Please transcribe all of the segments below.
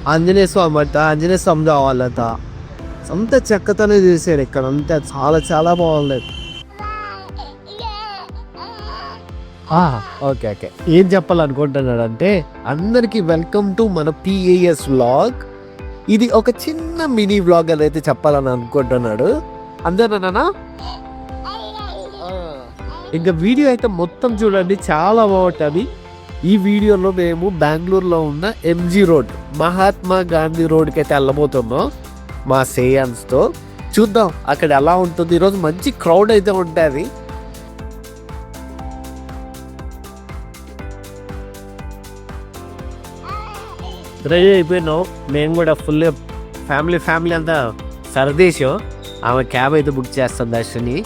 ఆంజనేయ స్వామి అంట, ఆంజనేయ స్వామి కావాలట. అంత చెక్కతోనే చేశారు ఇక్కడ, అంతా చాలా చాలా బాగుంది. ఓకే ఓకే, ఏం చెప్పాలనుకుంటున్నాడంటే అందరికీ వెల్కమ్ టు మన పిఏఎస్ వ్లాగ్. ఇది ఒక చిన్న మినీ వ్లాగ్ అని అయితే చెప్పాలని అనుకుంటున్నాడు. అందరేనా? ఇంకా వీడియో అయితే మొత్తం చూడండి, చాలా బాగుంటుంది. ఈ వీడియోలో మేము బెంగళూరులో ఉన్న ఎంజీ రోడ్, మహాత్మా గాంధీ రోడ్కి అయితే వెళ్ళబోతున్నాం మా సేయన్స్తో. చూద్దాం అక్కడ ఎలా ఉంటుంది. ఈరోజు మంచి క్రౌడ్ అయితే ఉంటుంది. రెడీ అయిపోయినాం మేము కూడా, ఫుల్ ఫ్యామిలీ అంతా సరదేశం. ఆమె క్యాబ్ అయితే బుక్ చేస్తాం దర్శని,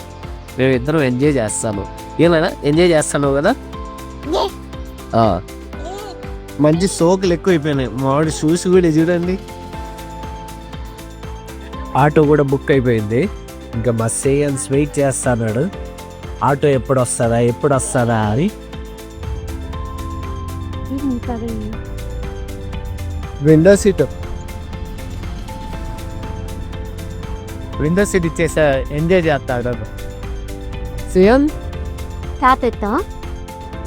మేము ఇద్దరం ఎంజాయ్ చేస్తాము. ఏమైనా ఎంజాయ్ చేస్తాను కదా. మంచి సోకులు ఎక్కువ అయిపోయినాయి. మామిడి షూస్ కూడా చూడండి. ఆటో కూడా బుక్ అయిపోయింది. ఇంకా మా సేయన్స్ వెయిట్ చేస్తున్నాడు, ఆటో ఎప్పుడు వస్తుందా అని. విండో సీట్ ఇచ్చేసా, ఎంజాయ్ చేస్తాడు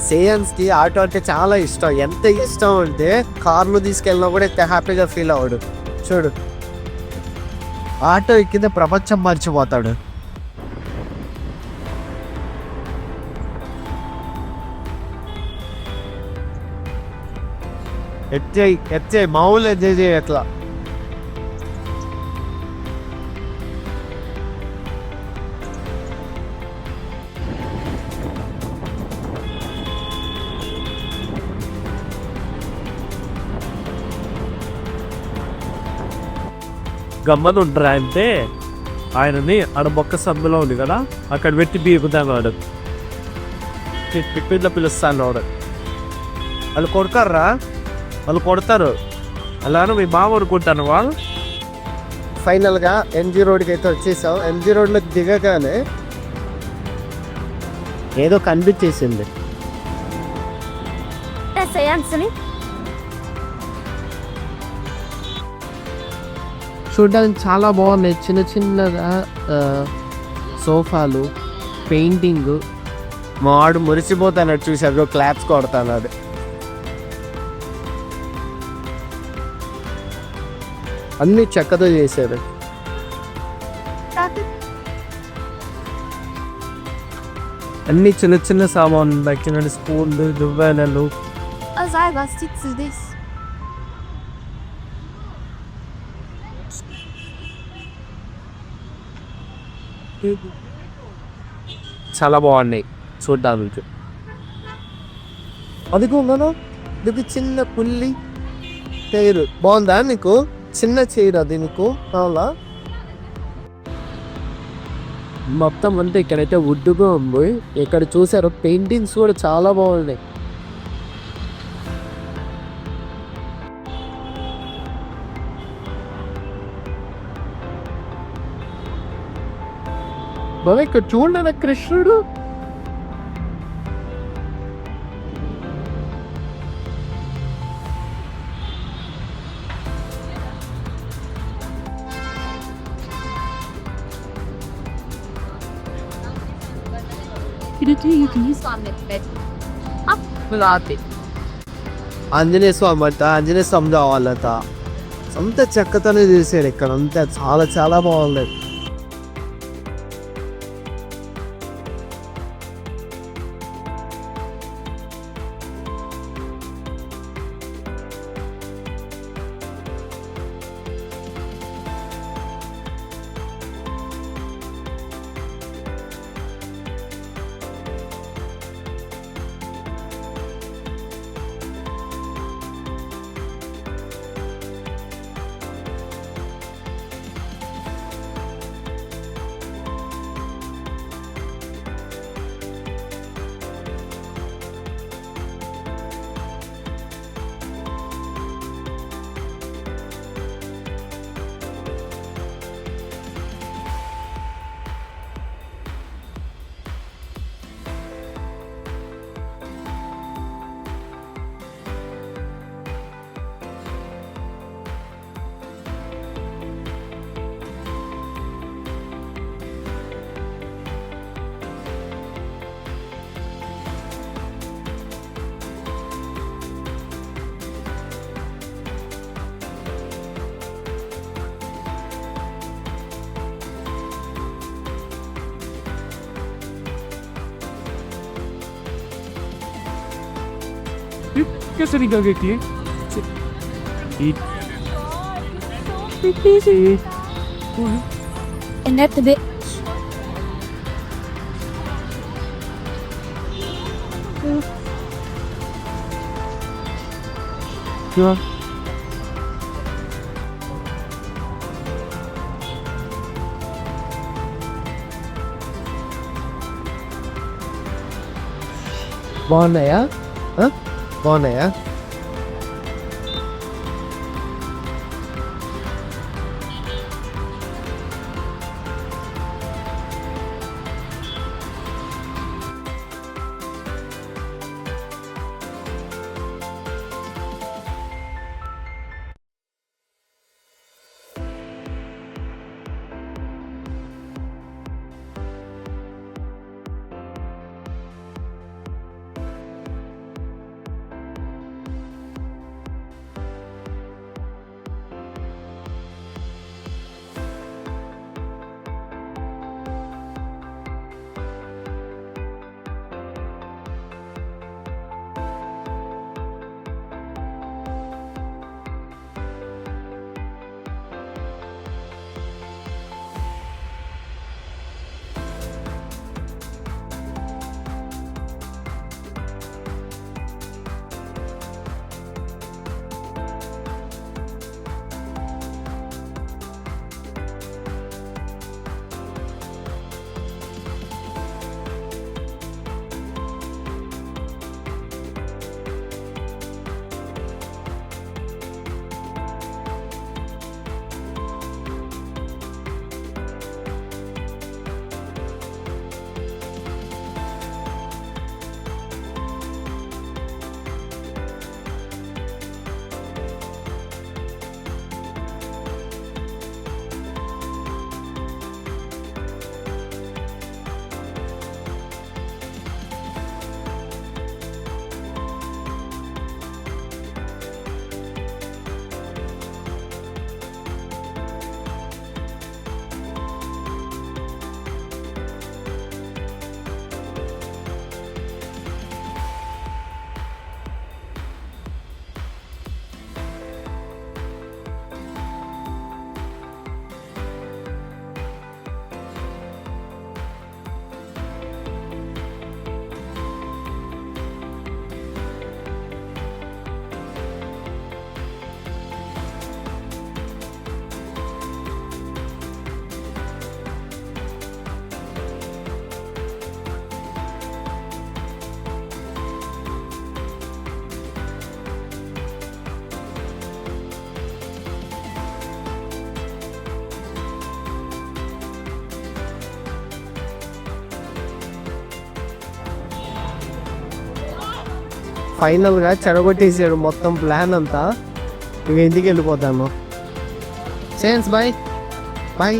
సేయన్స్ కి. ఆటో అంటే చాలా ఇష్టం, ఎంత ఇష్టం అంటే కార్లో తీసుకెళ్ళినా కూడా ఎంత హ్యాపీగా ఫీల్ అవ్వడు. చూడు, ఆటో ఎక్కితే ప్రపంచం మర్చిపోతాడు. ఎత్తే మామూలు ఎంజాయ్ చేయ ఎట్లా. గమ్మను ఉంటారా అంటే ఆయనని ఆడ బొక్క సబ్బులో ఉంది కదా, అక్కడ పెట్టి బీగుతాను. వాడు పిప్పిట్లో పిలుస్తాను. వాడు వాళ్ళు కొడతారా, వాళ్ళు కొడతారు. అలానే మీ బావ అనుకుంటాను వాళ్ళు. ఫైనల్గా ఎంజీ రోడ్కి అయితే వచ్చేసాం. ఎంజీ రోడ్లో దిగగానే ఏదో కనిపించేసింది. చూడడానికి చాలా బాగున్నాయి, చిన్న చిన్నగా సోఫాలు, పెయింటింగ్. మాడు మురిసిపోతాడు, చూసాడు క్లాప్స్ కొడతాను. అది అన్ని చెక్కతో చేశారు. అన్ని చిన్న చిన్న సామాన్లు, చిన్న స్పూన్లు, దువ్వెనలు. చాలా బాగున్నాయి చూడ్డానికి. అదిగో ఇది చిన్న పుల్లి చైరు బాగుందా నీకు? చిన్న చైరు అది నీకు కావాలా? మొత్తం అంతా ఇక్కడైతే వుడ్డుగా ఉంది. ఇక్కడ చూసారు పెయింటింగ్స్ కూడా చాలా బాగున్నాయి. బాబా ఇక్కడ చూడండి కృష్ణుడు. ఆంజనేయ స్వామి అంట, ఆంజనేయ స్వామి కావాలట. అంత చెక్కతోనే చేశారు ఇక్కడ, అంతా చాలా చాలా బాగుంది. कैसे निकल गई थी And that's a bit. क्या బాగున్నాయా బాగున్నాయా ఫైనల్గా చెడగొట్టేసాడు మొత్తం ప్లాన్ అంతా. ఇక ఇంటికి వెళ్ళిపోతాను. సేన్స్ బాయ్ బాయ్.